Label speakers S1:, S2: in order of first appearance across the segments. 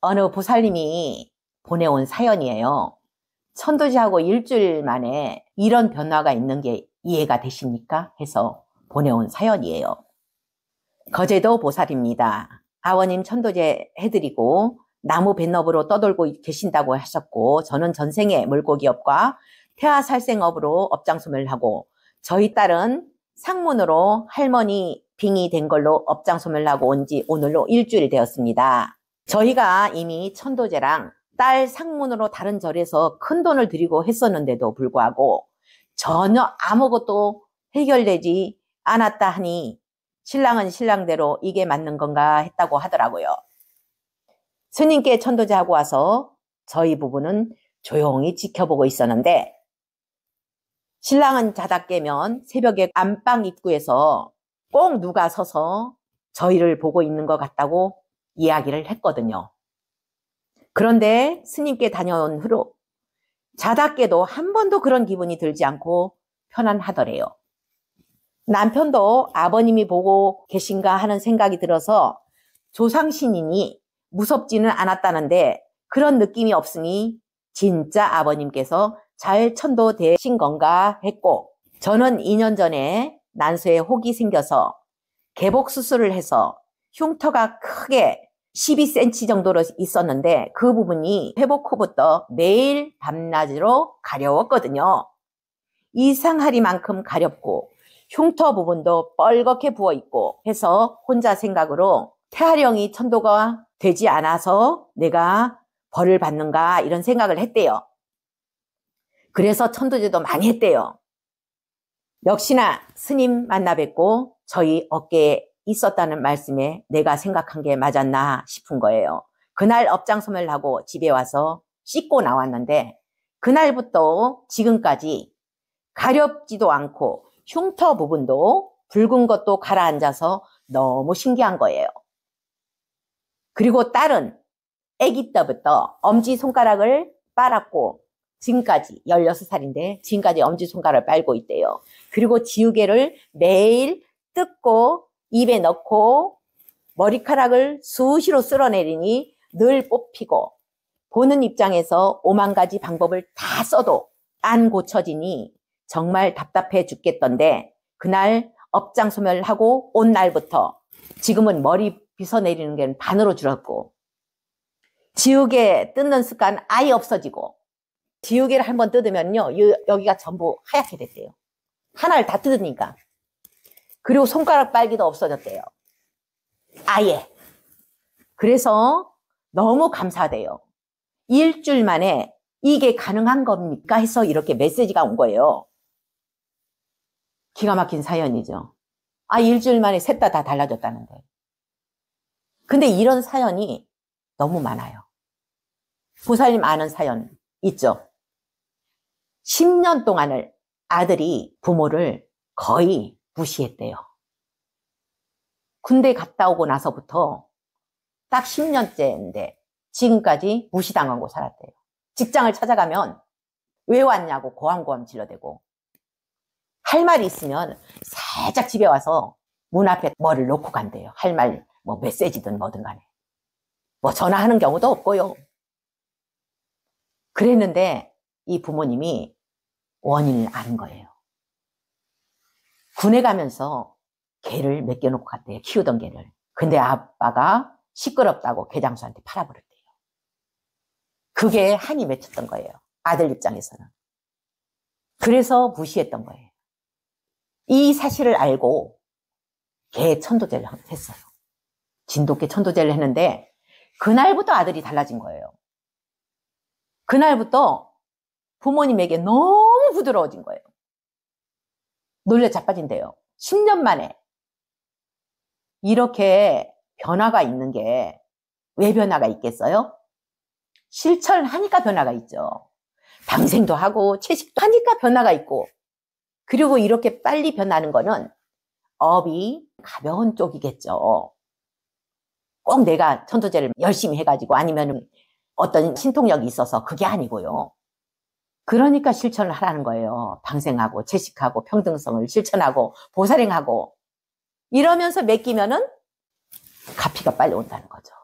S1: 어느 보살님이 보내온 사연이에요. 천도제하고 일주일 만에 이런 변화가 있는 게 이해가 되십니까? 해서 보내온 사연이에요. 거제도 보살입니다. 아버님 천도제 해드리고 나무 뱃너브로 떠돌고 계신다고 하셨고, 저는 전생에 물고기업과 태아살생업으로 업장소멸을 하고, 저희 딸은 상문으로 할머니 빙이 된 걸로 업장소멸을 하고 온 지 오늘로 일주일 되었습니다. 저희가 이미 천도제랑 딸 상문으로 다른 절에서 큰 돈을 들이고 했었는데도 불구하고 전혀 아무것도 해결되지 않았다 하니 신랑은 신랑대로 이게 맞는 건가 했다고 하더라고요. 스님께 천도제하고 와서 저희 부부는 조용히 지켜보고 있었는데, 신랑은 자다 깨면 새벽에 안방 입구에서 꼭 누가 서서 저희를 보고 있는 것 같다고 이야기를 했거든요. 그런데 스님께 다녀온 후로 자다 깨도 한 번도 그런 기분이 들지 않고 편안하더래요. 남편도 아버님이 보고 계신가 하는 생각이 들어서 조상신이니 무섭지는 않았다는데 그런 느낌이 없으니 진짜 아버님께서 잘 천도되신 건가 했고, 저는 2년 전에 난소에 혹이 생겨서 개복 수술을 해서 흉터가 크게 12cm 정도로 있었는데 그 부분이 회복 후부터 매일 밤낮으로 가려웠거든요. 이상하리만큼 가렵고 흉터 부분도 뻘겋게 부어있고 해서 혼자 생각으로 태아령이 천도가 되지 않아서 내가 벌을 받는가 이런 생각을 했대요. 그래서 천도제도 많이 했대요. 역시나 스님 만나 뵙고 저희 어깨에 있었다는 말씀에 내가 생각한 게 맞았나 싶은 거예요. 그날 업장소멸을 하고 집에 와서 씻고 나왔는데 그날부터 지금까지 가렵지도 않고 흉터 부분도 붉은 것도 가라앉아서 너무 신기한 거예요. 그리고 딸은 아기 때부터 엄지손가락을 빨았고 지금까지 16살인데 지금까지 엄지손가락을 빨고 있대요. 그리고 지우개를 매일 뜯고 입에 넣고 머리카락을 수시로 쓸어내리니 늘 뽑히고, 보는 입장에서 5만 가지 방법을 다 써도 안 고쳐지니 정말 답답해 죽겠던데, 그날 업장소멸을 하고 온 날부터 지금은 머리 빗어내리는 게 반으로 줄었고, 지우개 뜯는 습관 아예 없어지고, 지우개를 한번 뜯으면요 여기가 전부 하얗게 됐대요. 하나를 다 뜯으니까. 그리고 손가락 빨기도 없어졌대요. 아예. 그래서 너무 감사돼요. 일주일 만에 이게 가능한 겁니까? 해서 이렇게 메시지가 온 거예요. 기가 막힌 사연이죠. 일주일 만에 셋 다 달라졌다는 거예요. 근데 이런 사연이 너무 많아요. 보살님 아는 사연 있죠? 10년 동안을 아들이 부모를 거의 무시했대요. 군대 갔다 오고 나서부터 딱 10년째인데 지금까지 무시당하고 살았대요. 직장을 찾아가면 왜 왔냐고 고함고함 질러대고, 할 말이 있으면 살짝 집에 와서 문 앞에 뭐를 놓고 간대요. 할 말, 뭐 메시지든 뭐든 간에. 뭐 전화하는 경우도 없고요. 그랬는데 이 부모님이 원인을 아는 거예요. 군에 가면서 개를 맡겨놓고 갔대요. 키우던 개를. 근데 아빠가 시끄럽다고 개장수한테 팔아버렸대요. 그게 한이 맺혔던 거예요. 아들 입장에서는. 그래서 무시했던 거예요. 이 사실을 알고 개 천도제를 했어요. 진돗개 천도제를 했는데 그날부터 아들이 달라진 거예요. 그날부터 부모님에게 너무 부드러워진 거예요. 놀래 자빠진대요. 10년 만에. 이렇게 변화가 있는 게 왜 변화가 있겠어요? 실천하니까 변화가 있죠. 방생도 하고 채식도 하니까 변화가 있고, 그리고 이렇게 빨리 변하는 거는 업이 가벼운 쪽이겠죠. 꼭 내가 천도제를 열심히 해가지고 아니면 어떤 신통력이 있어서 그게 아니고요. 그러니까 실천을 하라는 거예요. 방생하고 채식하고 평등성을 실천하고 보살행하고 이러면서 맡기면은 가피가 빨리 온다는 거죠.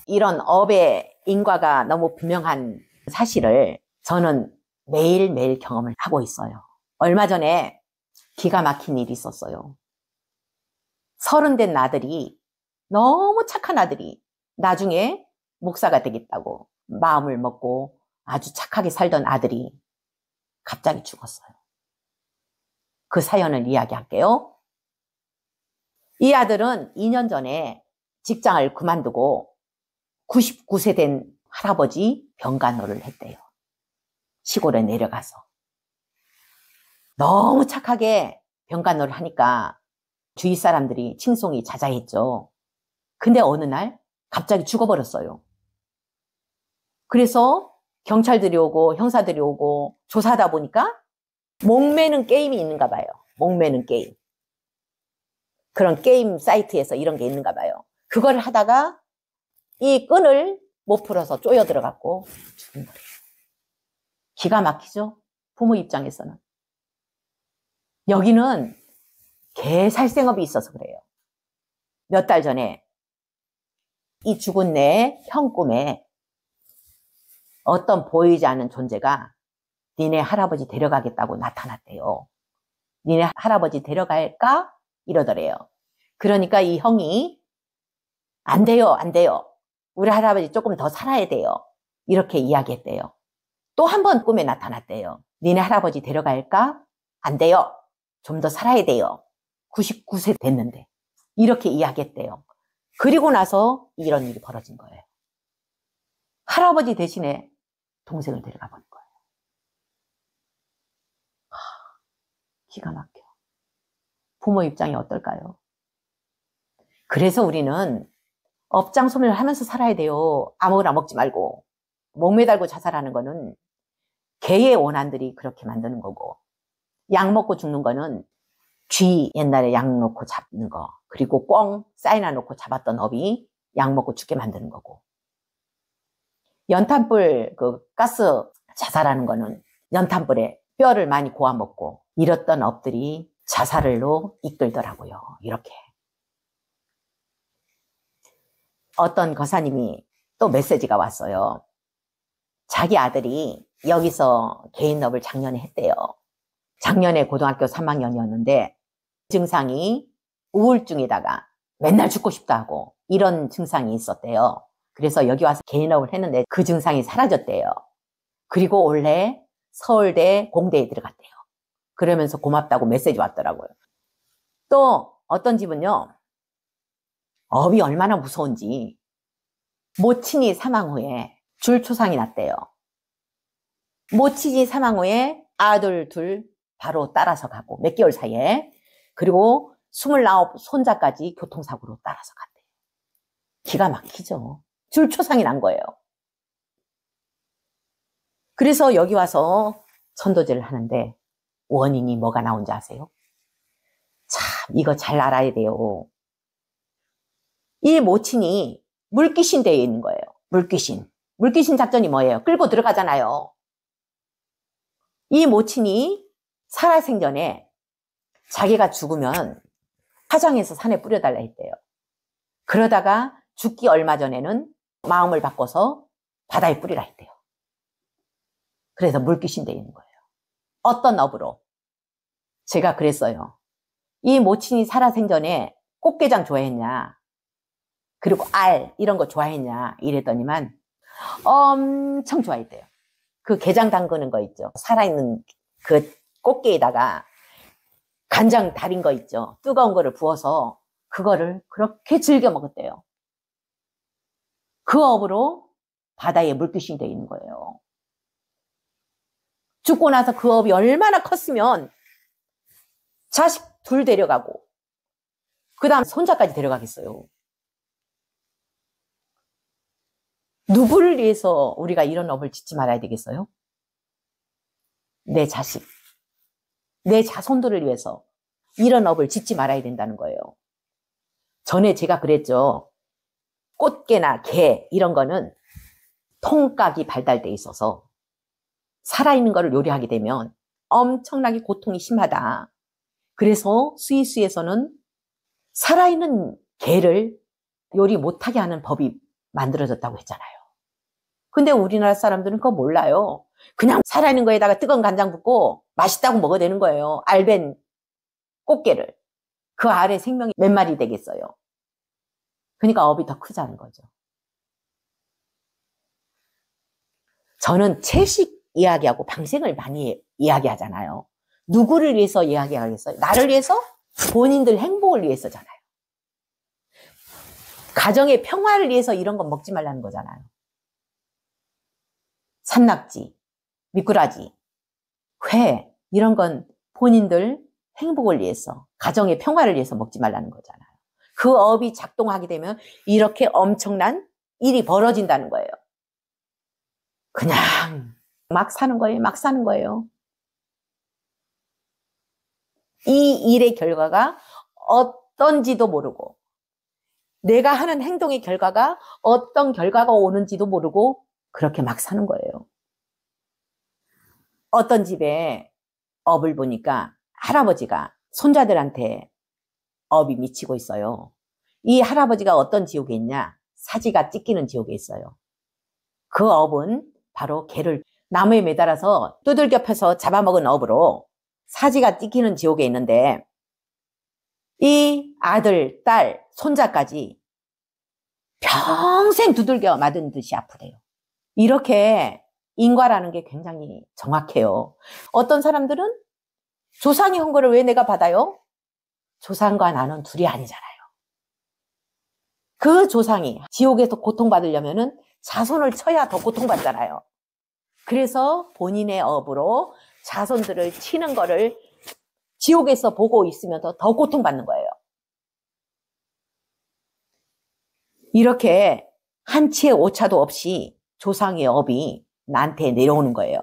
S1: 이런 업의 인과가 너무 분명한 사실을 저는 매일매일 경험을 하고 있어요. 얼마 전에 기가 막힌 일이 있었어요. 30 된 아들이, 너무 착한 아들이 나중에 목사가 되겠다고 마음을 먹고 아주 착하게 살던 아들이 갑자기 죽었어요. 그 사연을 이야기할게요. 이 아들은 2년 전에 직장을 그만두고 99세 된 할아버지 병간호를 했대요. 시골에 내려가서. 너무 착하게 병간호를 하니까 주위 사람들이 칭송이 자자했죠. 근데 어느 날 갑자기 죽어버렸어요. 그래서 경찰들이 오고 형사들이 오고 조사하다 보니까 목매는 게임이 있는가 봐요. 목매는 게임. 그런 게임 사이트에서 이런 게 있는가 봐요. 그걸 하다가 이 끈을 못 풀어서 쪼여 들어갔고 죽은 거예요. 기가 막히죠? 부모 입장에서는. 여기는 개살생업이 있어서 그래요. 몇 달 전에 이 죽은 내 형 꿈에 어떤 보이지 않는 존재가 니네 할아버지 데려가겠다고 나타났대요. 니네 할아버지 데려갈까? 이러더래요. 그러니까 이 형이 안 돼요, 안 돼요. 우리 할아버지 조금 더 살아야 돼요. 이렇게 이야기했대요. 또 한 번 꿈에 나타났대요. 니네 할아버지 데려갈까? 안 돼요. 좀 더 살아야 돼요. 99세 됐는데. 이렇게 이야기했대요. 그리고 나서 이런 일이 벌어진 거예요. 할아버지 대신에 동생을 데려가 버린 거예요. 기가 막혀. 부모 입장이 어떨까요? 그래서 우리는 업장소멸을 하면서 살아야 돼요. 아무거나 먹지 말고. 목매달고 자살하는 거는 개의 원한들이 그렇게 만드는 거고, 약 먹고 죽는 거는 쥐 옛날에 약 놓고 잡는 거, 그리고 꿩 사이나 놓고 잡았던 업이 약 먹고 죽게 만드는 거고, 연탄불 그 가스 자살하는 거는 연탄불에 뼈를 많이 고아 먹고 이랬던 업들이 자살로 이끌더라고요. 이렇게. 어떤 거사님이 또 메시지가 왔어요. 자기 아들이 여기서 개인업을 작년에 했대요. 작년에 고등학교 3학년이었는데 증상이 우울증에다가 맨날 죽고 싶다 하고 이런 증상이 있었대요. 그래서 여기 와서 개인업을 했는데 그 증상이 사라졌대요. 그리고 올해 서울대 공대에 들어갔대요. 그러면서 고맙다고 메시지 왔더라고요. 또 어떤 집은요, 업이 얼마나 무서운지 모친이 사망 후에 줄초상이 났대요. 모친이 사망 후에 아들 둘 바로 따라서 가고 몇 개월 사이에, 그리고 29 손자까지 교통사고로 따라서 갔대요. 기가 막히죠. 줄초상이 난 거예요. 그래서 여기 와서 천도제를 하는데 원인이 뭐가 나온지 아세요? 참 이거 잘 알아야 돼요. 이 모친이 물귀신 되어 있는 거예요. 물귀신. 물귀신 작전이 뭐예요? 끌고 들어가잖아요. 이 모친이 살아생전에 자기가 죽으면 화장해서 산에 뿌려달라 했대요. 그러다가 죽기 얼마 전에는 마음을 바꿔서 바다에 뿌리라 했대요. 그래서 물귀신 되어 있는 거예요. 어떤 업으로? 제가 그랬어요. 이 모친이 살아생전에 꽃게장 좋아했냐? 그리고 알 이런 거 좋아했냐? 이랬더니만 엄청 좋아했대요. 그 게장 담그는 거 있죠. 살아있는 그 꽃게에다가 간장 달인 거 있죠. 뜨거운 거를 부어서 그거를 그렇게 즐겨 먹었대요. 그 업으로 바다에 물귀신이 되어 있는 거예요. 죽고 나서 그 업이 얼마나 컸으면 자식 둘 데려가고 그 다음 손자까지 데려가겠어요. 누구를 위해서 우리가 이런 업을 짓지 말아야 되겠어요? 내 자식, 내 자손들을 위해서 이런 업을 짓지 말아야 된다는 거예요. 전에 제가 그랬죠. 꽃게나 게 이런 거는 통각이 발달돼 있어서 살아있는 거를 요리하게 되면 엄청나게 고통이 심하다. 그래서 스위스에서는 살아있는 게를 요리 못하게 하는 법이 만들어졌다고 했잖아요. 근데 우리나라 사람들은 그거 몰라요. 그냥 살아있는 거에다가 뜨거운 간장 붓고 맛있다고 먹어야 되는 거예요. 알벤 꽃게를. 그 알에 생명이 몇 마리 되겠어요. 그러니까 업이 더 크자는 거죠. 저는 채식 이야기하고 방생을 많이 이야기하잖아요. 누구를 위해서 이야기하겠어요? 나를 위해서? 본인들 행복을 위해서잖아요. 가정의 평화를 위해서 이런 건 먹지 말라는 거잖아요. 산낙지, 미꾸라지, 회 이런 건 본인들 행복을 위해서, 가정의 평화를 위해서 먹지 말라는 거잖아요. 그 업이 작동하게 되면 이렇게 엄청난 일이 벌어진다는 거예요. 그냥 막 사는 거예요. 막 사는 거예요. 이 일의 결과가 어떤지도 모르고 내가 하는 행동의 결과가 어떤 결과가 오는지도 모르고 그렇게 막 사는 거예요. 어떤 집에 업을 보니까 할아버지가 손자들한테 업이 미치고 있어요. 이 할아버지가 어떤 지옥에 있냐? 사지가 찢기는 지옥에 있어요. 그 업은 바로 개를 나무에 매달아서 두들겨 펴서 잡아먹은 업으로 사지가 찢기는 지옥에 있는데 이 아들, 딸, 손자까지 평생 두들겨 맞은 듯이 아프대요. 이렇게 인과라는 게 굉장히 정확해요. 어떤 사람들은 조상이 한 거를 왜 내가 받아요? 조상과 나는 둘이 아니잖아요. 그 조상이 지옥에서 고통받으려면은 자손을 쳐야 더 고통받잖아요. 그래서 본인의 업으로 자손들을 치는 거를 지옥에서 보고 있으면서 더 고통받는 거예요. 이렇게 한치의 오차도 없이 조상의 업이 나한테 내려오는 거예요.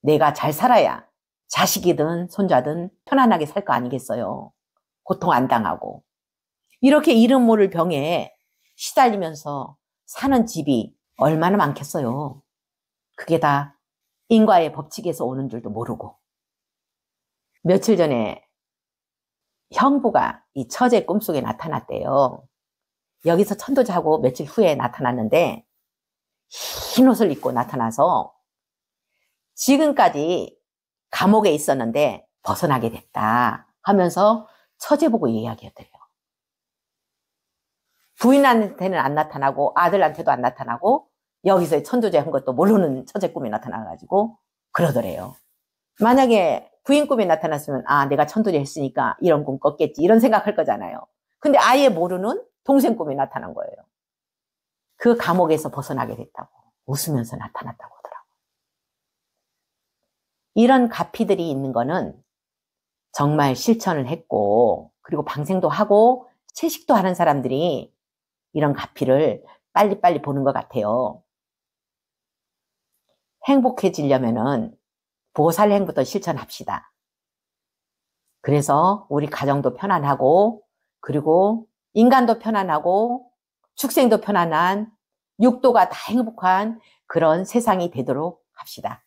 S1: 내가 잘 살아야 자식이든 손자든 편안하게 살 거 아니겠어요. 고통 안 당하고. 이렇게 이름 모를 병에 시달리면서 사는 집이 얼마나 많겠어요. 그게 다 인과의 법칙에서 오는 줄도 모르고. 며칠 전에 형부가 이 처제 꿈속에 나타났대요. 여기서 천도자고 며칠 후에 나타났는데 흰 옷을 입고 나타나서 지금까지 감옥에 있었는데 벗어나게 됐다 하면서 처제 보고 이야기했대요. 부인한테는 안 나타나고 아들한테도 안 나타나고 여기서 천도제 한 것도 모르는 처제 꿈에 나타나가지고 그러더래요. 만약에 부인 꿈에 나타났으면 아 내가 천도제 했으니까 이런 꿈 꿨겠지 이런 생각할 거잖아요. 근데 아예 모르는 동생 꿈에 나타난 거예요. 그 감옥에서 벗어나게 됐다고 웃으면서 나타났다고 하더라고요. 이런 가피들이 있는 거는 정말 실천을 했고 그리고 방생도 하고 채식도 하는 사람들이 이런 가피를 빨리빨리 보는 것 같아요. 행복해지려면은 보살행부터 실천합시다. 그래서 우리 가정도 편안하고 그리고 인간도 편안하고 축생도 편안한 육도가 다 행복한 그런 세상이 되도록 합시다.